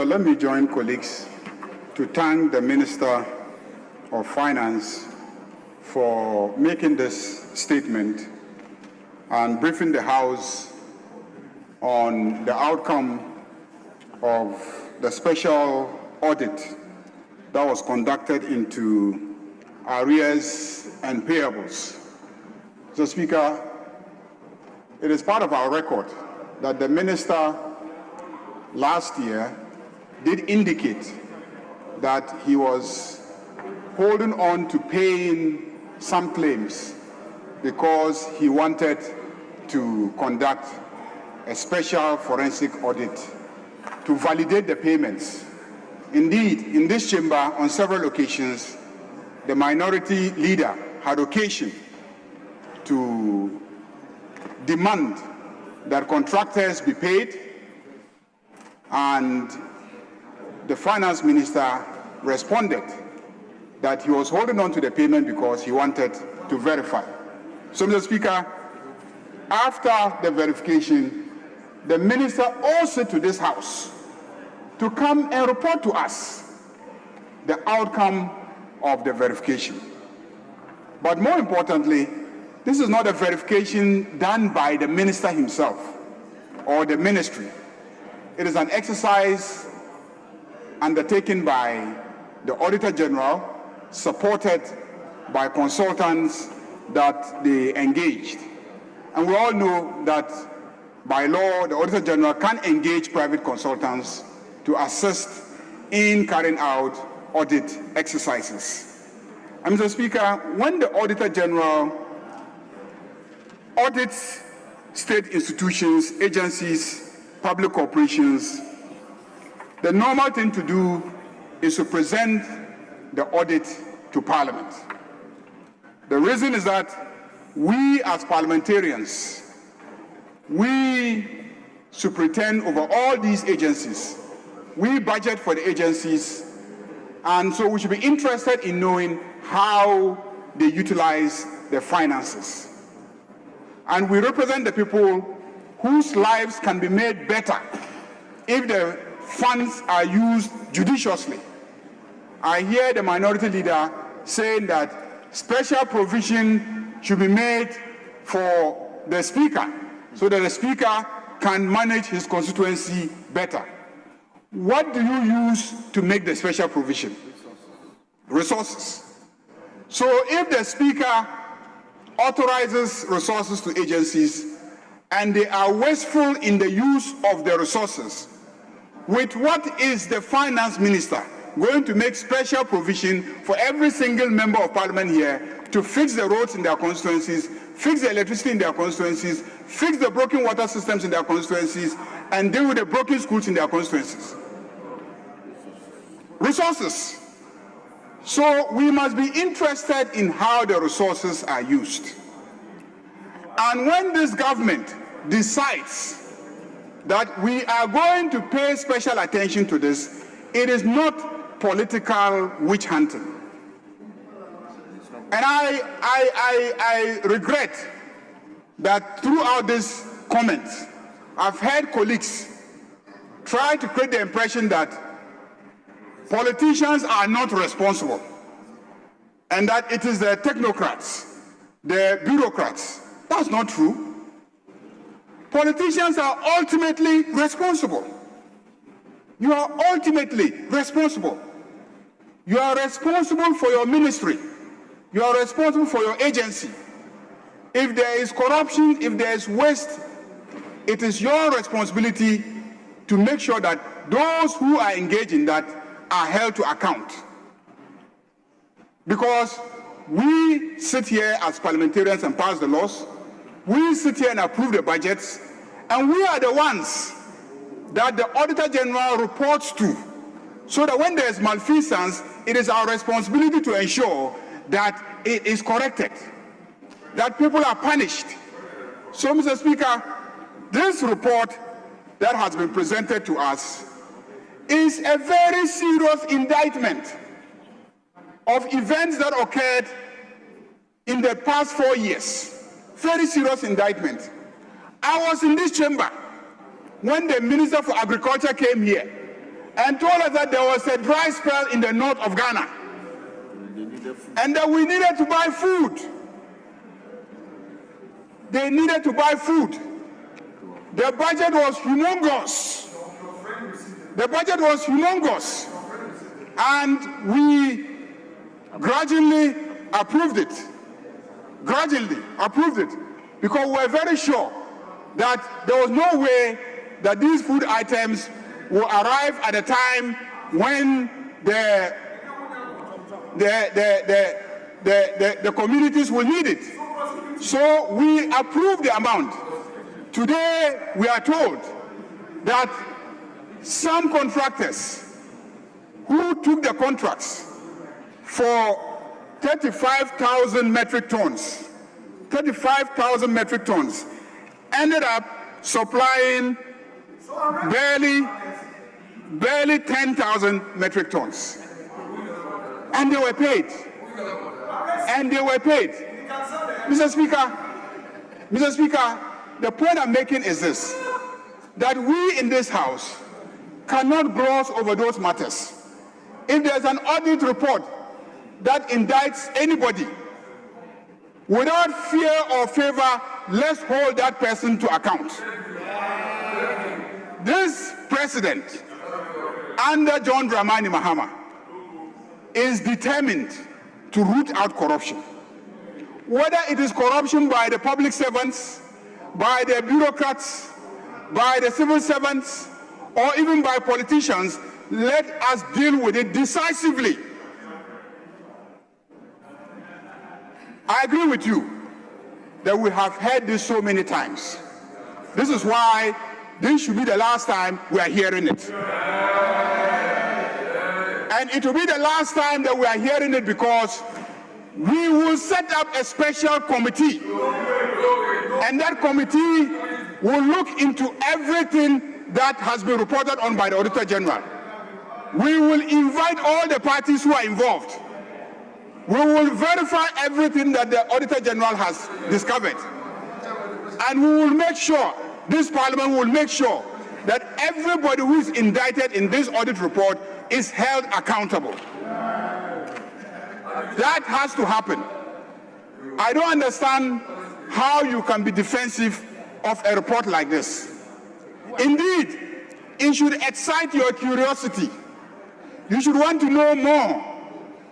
Let me join colleagues to thank the Minister of Finance for making this statement and briefing the House on the outcome of the special audit that was conducted into arrears and payables. So, Speaker, it is part of our record that the Minister last year did indicate that he was holding on to paying some claims because he wanted to conduct a special forensic audit to validate the payments. Indeed, in this chamber, on several occasions, the minority leader had occasion to demand that contractors be paid, and the finance minister responded that he was holding on to the payment because he wanted to verify. So, Mr. Speaker, after the verification, the minister also to this House to come and report to us the outcome of the verification. But more importantly, this is not a verification done by the minister himself or the ministry. It is an exercise undertaken by the Auditor-General, supported by consultants that they engaged. And we all know that by law, the Auditor-General can engage private consultants to assist in carrying out audit exercises. And Mr. Speaker, when the Auditor-General audits state institutions, agencies, public corporations, the normal thing to do is to present the audit to Parliament. The reason is that we as parliamentarians, we superintend over all these agencies. We budget for the agencies, and so we should be interested in knowing how they utilize their finances. And we represent the people whose lives can be made better if the funds are used judiciously. I hear the minority leader saying that special provision should be made for the Speaker so that the Speaker can manage his constituency better. What do you use to make the special provision? Resources. So if the Speaker authorizes resources to agencies and they are wasteful in the use of the resources, with what is the finance minister going to make special provision for every single member of parliament here to fix the roads in their constituencies, fix the electricity in their constituencies, fix the broken water systems in their constituencies, and deal with the broken schools in their constituencies? Resources. So we must be interested in how the resources are used. And when this government decides that we are going to pay special attention to this, it is not political witch hunting. And I regret that throughout this comment, I've heard colleagues try to create the impression that politicians are not responsible and that it is the technocrats, the bureaucrats. That's not true. Politicians are ultimately responsible. You are ultimately responsible. You are responsible for your ministry. You are responsible for your agency. If there is corruption, if there is waste, it is your responsibility to make sure that those who are engaged in that are held to account. Because we sit here as parliamentarians and pass the laws, we sit here and approve the budgets, and we are the ones that the Auditor-General reports to, so that when there is malfeasance, it is our responsibility to ensure that it is corrected, that people are punished. So, Mr. Speaker, this report that has been presented to us is a very serious indictment of events that occurred in the past 4 years. Very serious indictment. I was in this chamber when the Minister for Agriculture came here and told us that there was a dry spell in the north of Ghana and that we needed to buy food. They needed to buy food. The budget was humongous. The budget was humongous. And we gradually approved it. Because we were very sure that there was no way that these food items will arrive at a time when the communities will need it. So we approved the amount. Today we are told that some contractors who took the contracts for 35,000 metric tons, ended up supplying barely 10,000 metric tons. And they were paid. Mr. Speaker, the point I'm making is this, that we in this House cannot gloss over those matters. If there's an audit report that indicts anybody, without fear or favor, let's hold that person to account. This president, under John Dramani Mahama, is determined to root out corruption. Whether it is corruption by the public servants, by the bureaucrats, by the civil servants, or even by politicians, let us deal with it decisively. I agree with you that we have heard this so many times. This is why this should be the last time we are hearing it. And it will be the last time that we are hearing it, because we will set up a special committee. And that committee will look into everything that has been reported on by the Auditor-General. We will invite all the parties who are involved. We will verify everything that the Auditor-General has discovered. And we will make sure, this Parliament will make sure, that everybody who is indicted in this audit report is held accountable. That has to happen. I don't understand how you can be defensive of a report like this. Indeed, it should excite your curiosity. You should want to know more.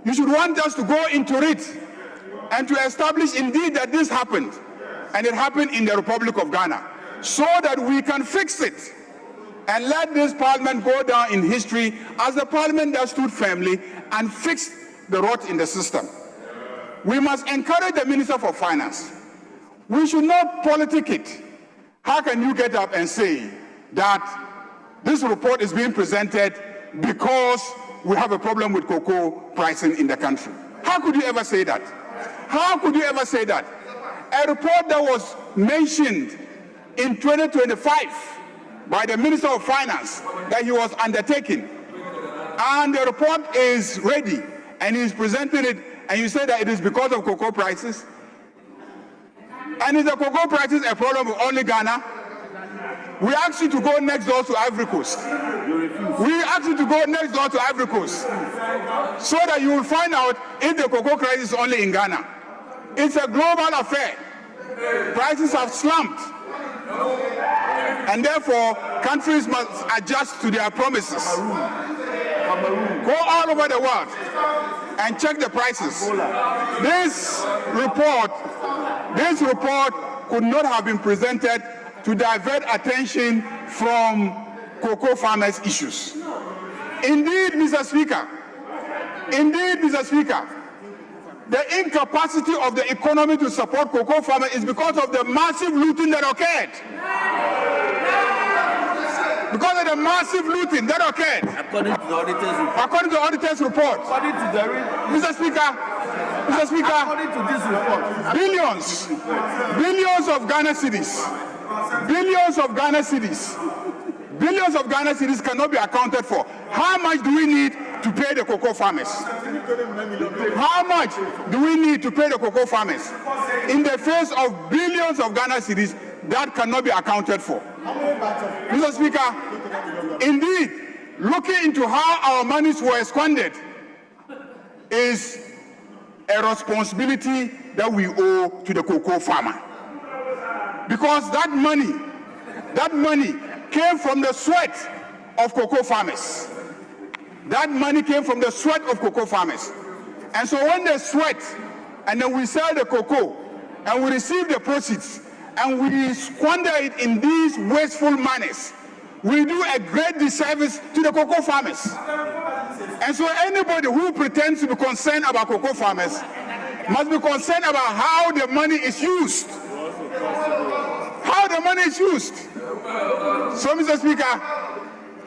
You should want us to go into it and to establish indeed that this happened, and it happened in the Republic of Ghana, so that we can fix it and let this Parliament go down in history as the Parliament that stood firmly and fixed the rot in the system. We must encourage the Minister for Finance. We should not politic it. How can you get up and say that this report is being presented because we have a problem with cocoa pricing in the country? How could you ever say that? How could you ever say that? A report that was mentioned in 2025 by the Minister of Finance that he was undertaking, and the report is ready and he's presenting it, and you say that it is because of cocoa prices? And is the cocoa prices a problem of only Ghana? We asked you to go next door to Ivory Coast. We asked you to go next door to Ivory Coast so that you will find out if the cocoa crisis is only in Ghana. It's a global affair. Prices have slumped. And therefore, countries must adjust to their promises. Go all over the world and check the prices. This report could not have been presented to divert attention from cocoa farmers' issues. Indeed, Mr. Speaker, the incapacity of the economy to support cocoa farmers is because of the massive looting that occurred. Because of the massive looting that occurred. According to the auditor's report. Mr. Speaker, according to this report, billions of Ghana cedis cannot be accounted for. How much do we need to pay the cocoa farmers? How much do we need to pay the cocoa farmers? In the face of billions of Ghana cedis, that cannot be accounted for. Mr. Speaker, indeed, looking into how our monies were squandered is a responsibility that we owe to the cocoa farmer. Because that money came from the sweat of cocoa farmers. That money came from the sweat of cocoa farmers. And so when they sweat, and then we sell the cocoa, and we receive the proceeds, and we squander it in these wasteful manners, we do a great disservice to the cocoa farmers. And so anybody who pretends to be concerned about cocoa farmers must be concerned about how the money is used. How the money is used. So, Mr. Speaker,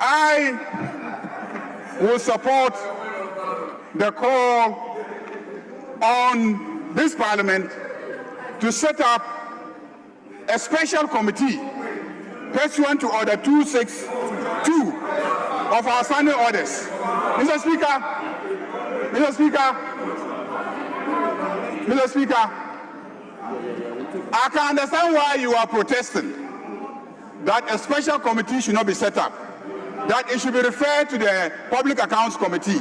I will support the call on this Parliament to set up a special committee pursuant to Order 262 of our standing orders. Mr. Speaker, I can understand why you are protesting that a special committee should not be set up, that it should be referred to the Public Accounts Committee.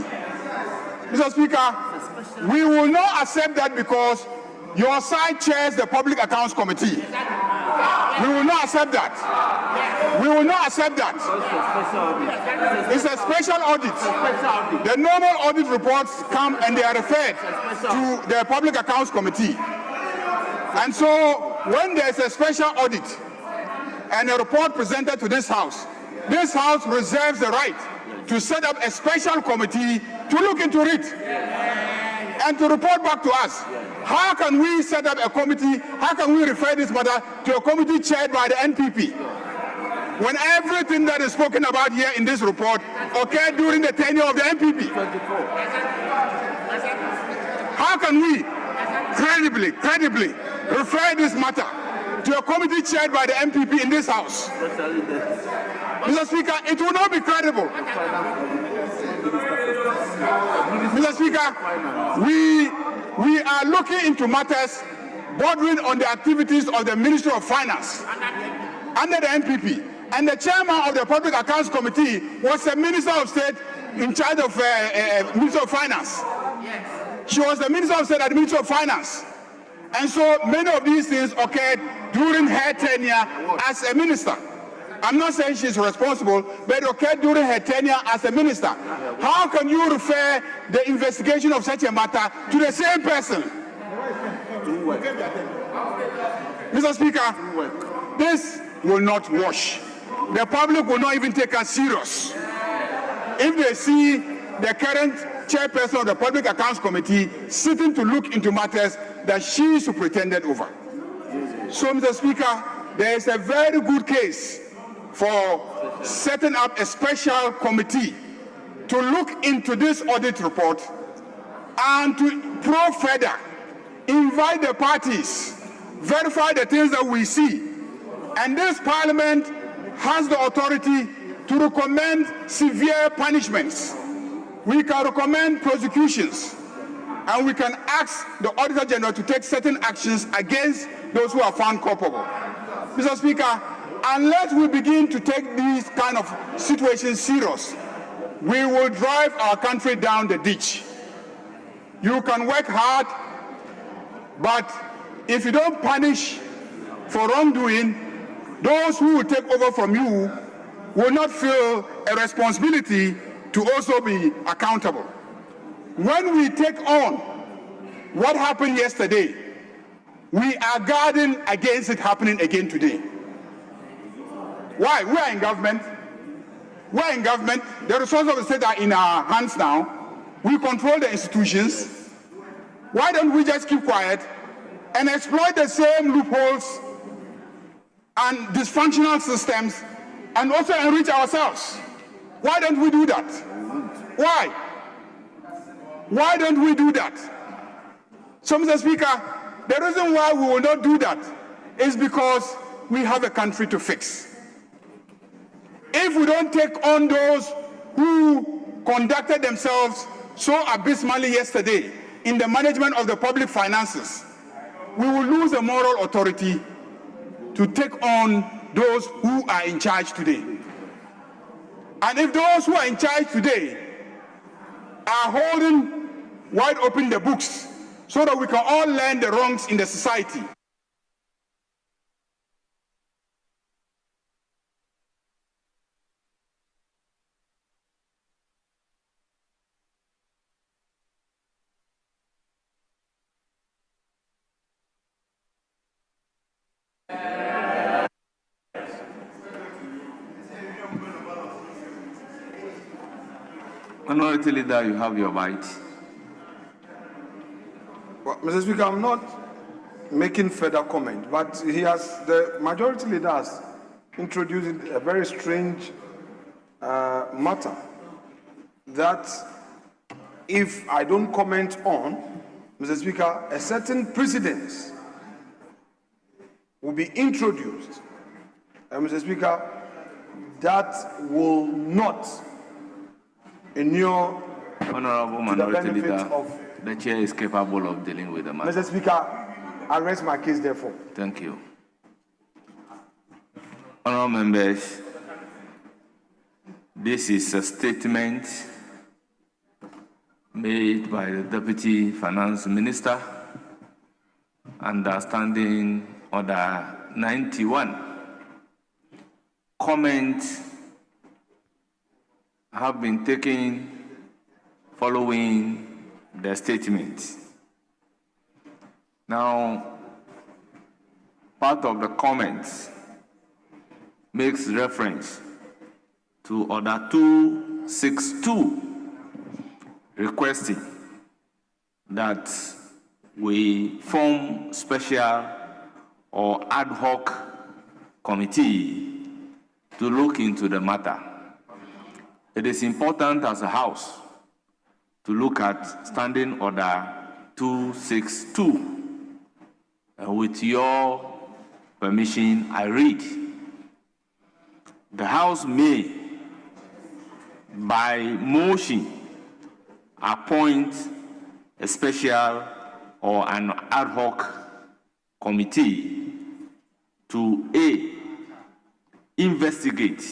Mr. Speaker, we will not accept that because your side chairs the Public Accounts Committee. We will not accept that. We will not accept that. It's a special audit. The normal audit reports come and they are referred to the Public Accounts Committee. And so when there's a special audit and a report presented to this House reserves the right to set up a special committee to look into it and to report back to us. How can we set up a committee? How can we refer this matter to a committee chaired by the NPP when everything that is spoken about here in this report occurred during the tenure of the NPP? How can we credibly refer this matter to a committee chaired by the NPP in this House? Mr. Speaker, it will not be credible. Mr. Speaker, we are looking into matters bordering on the activities of the Ministry of Finance under the NPP. And the chairman of the Public Accounts Committee was a Minister of State in charge of Ministry of Finance. She was the Minister of State at the Ministry of Finance. And so many of these things occurred during her tenure as a minister. I'm not saying she's responsible, but it occurred during her tenure as a minister. How can you refer the investigation of such a matter to the same person? Mr. Speaker, this will not wash. The public will not even take us serious if they see the current chairperson of the Public Accounts Committee sitting to look into matters that she superintended over. So, Mr. Speaker, there is a very good case for setting up a special committee to look into this audit report and to probe further, invite the parties, verify the things that we see. And this Parliament has the authority to recommend severe punishments. We can recommend prosecutions, and we can ask the Auditor-General to take certain actions against those who are found culpable. Mr. Speaker, unless we begin to take these kind of situations serious, we will drive our country down the ditch. You can work hard, but if you don't punish for wrongdoing, those who will take over from you will not feel a responsibility to also be accountable. When we take on what happened yesterday, we are guarding against it happening again today. Why? We are in government. We are in government. The resources of the state are in our hands now. We control the institutions. Why don't we just keep quiet and exploit the same loopholes and dysfunctional systems and also enrich ourselves? Why don't we do that? Why? Why don't we do that? So, Mr. Speaker, the reason why we will not do that is because we have a country to fix. If we don't take on those who conducted themselves so abysmally yesterday in the management of the public finances, we will lose the moral authority to take on those who are in charge today. And if those who are in charge today are holding wide open the books so that we can all learn the wrongs in the society, Minority Leader, you have your bite. Well, Mr. Speaker, I'm not making further comment, but the Majority Leader has introduced a very strange matter that if I don't comment on, Mr. Speaker, a certain precedent will be introduced, and Mr. Speaker, that will not inure Honorable to the Minority benefit Leader, of. the chair is capable of dealing with the matter. Mr. Speaker, I rest my case therefore. Thank you. Honorable members, this is a statement made by the Deputy Finance Minister under Standing Order 91. Comments have been taken following the statement. Now, part of the comments makes reference to Order 262, requesting that we form special or ad hoc committee to look into the matter. It is important as a House to look at Standing Order 262. With your permission, I read. The House may, by motion, appoint a special or an ad hoc committee to A, investigate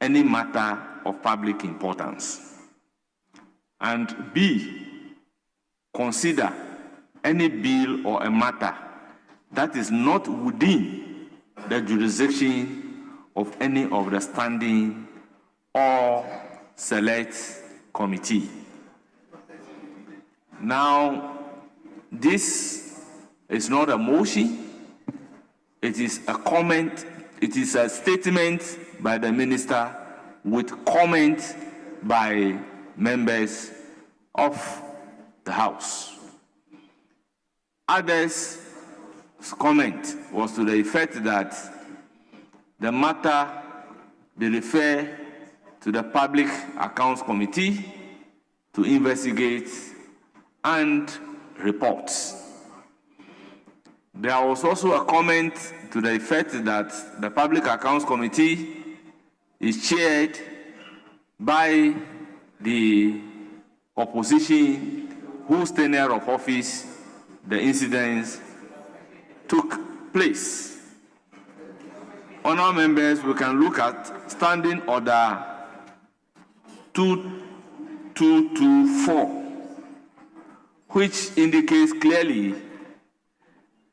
any matter of public importance, and B, consider any bill or a matter that is not within the jurisdiction of any of the standing or select committee. Now, this is not a motion, it is a comment, it is a statement by the minister with comment by members of the House. Others' comment was to the effect that the matter be referred to the Public Accounts Committee to investigate and report. There was also a comment to the effect that the Public Accounts Committee is chaired by the opposition whose tenure of office the incidents took place. Honourable members, we can look at Standing Order 2224, which indicates clearly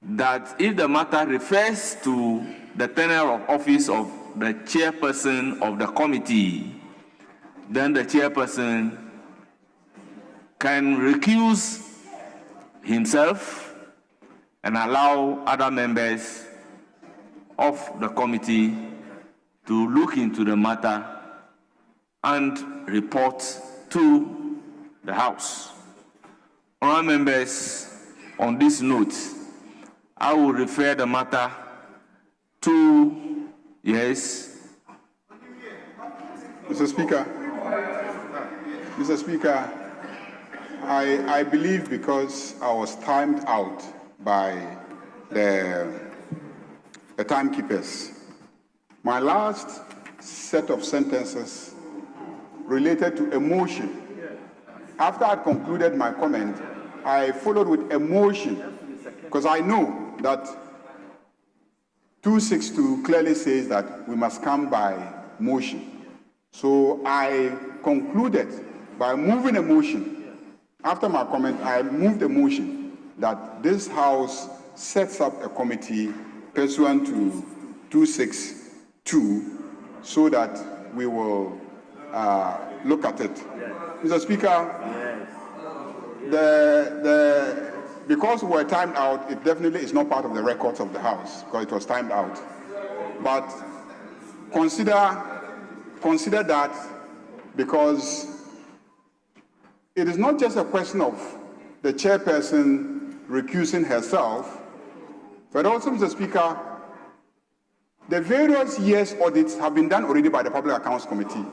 that if the matter refers to the tenure of office of the chairperson of the committee, then the chairperson can recuse himself and allow other members of the committee to look into the matter and report to the House. Honourable members, on this note, I will refer the matter to, yes. Mr. Speaker, I believe because I was timed out by the timekeepers, my last set of sentences related to a motion. After I concluded my comment, I followed with a motion because I know that 262 clearly says that we must come by motion. So I concluded by moving a motion. After my comment, I moved a motion that this House sets up a committee pursuant to 262 so that we will look at it. Mr. Speaker, because we were timed out, it definitely is not part of the records of the House because it was timed out. But consider that, because it is not just a question of the chairperson recusing herself, but also, Mr. Speaker, the various years audits have been done already by the Public Accounts Committee.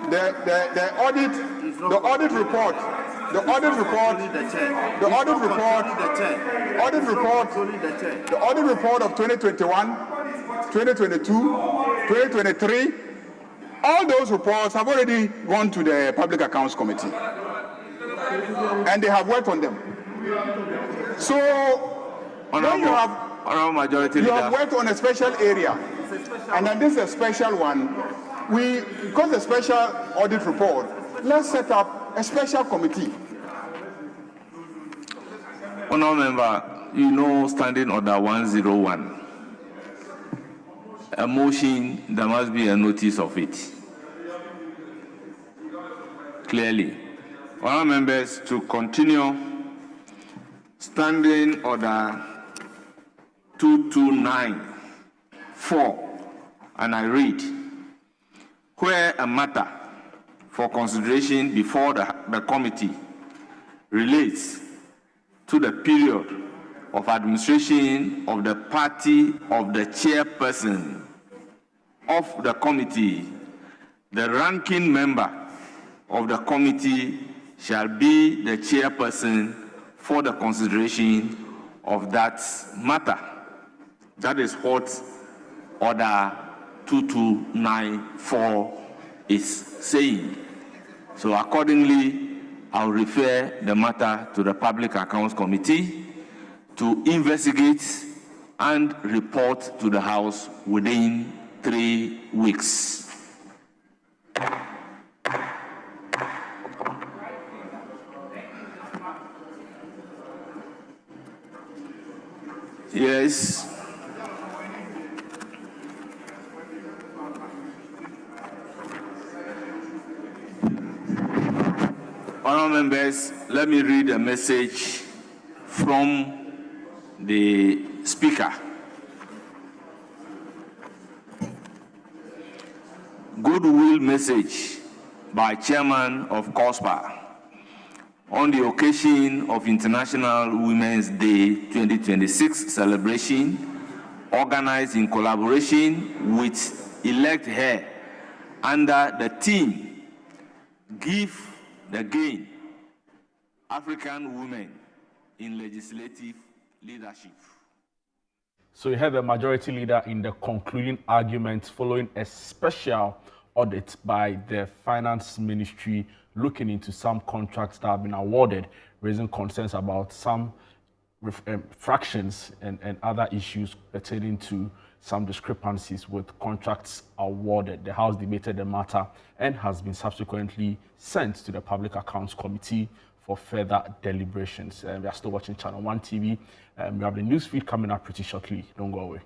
The audit report of 2021, 2022, 2023, all those reports have already gone to the Public Accounts Committee, and they have worked on them. So, when you have Majority Leader, worked on a special area, and then this is a special one, because the special audit report, let's set up a special committee. Honourable Member, you know Standing Order 101. A motion, there must be a notice of it. Clearly. Honourable Members, to continue, Standing Order 2294, and I read, where a matter for consideration before the committee relates to the period of administration of the party of the chairperson of the committee, the ranking member of the committee shall be the chairperson for the consideration of that matter. That is what Order 2294 is saying. So accordingly, I'll refer the matter to the Public Accounts Committee to investigate and report to the House within 3 weeks. Yes. Honourable members, let me read a message from the Speaker. Goodwill message by Chairman of COSPA on the occasion of International Women's Day 2026 celebration, organized in collaboration with Elect Her under the theme, Give the Gain, African Women in Legislative Leadership. So you have a majority leader in the concluding argument following a special audit by the Finance Ministry looking into some contracts that have been awarded, raising concerns about some fractions and other issues pertaining to some discrepancies with contracts awarded. The House debated the matter and has been subsequently sent to the Public Accounts Committee for further deliberations. We are still watching Channel One TV. We have the news feed coming up pretty shortly. Don't go away.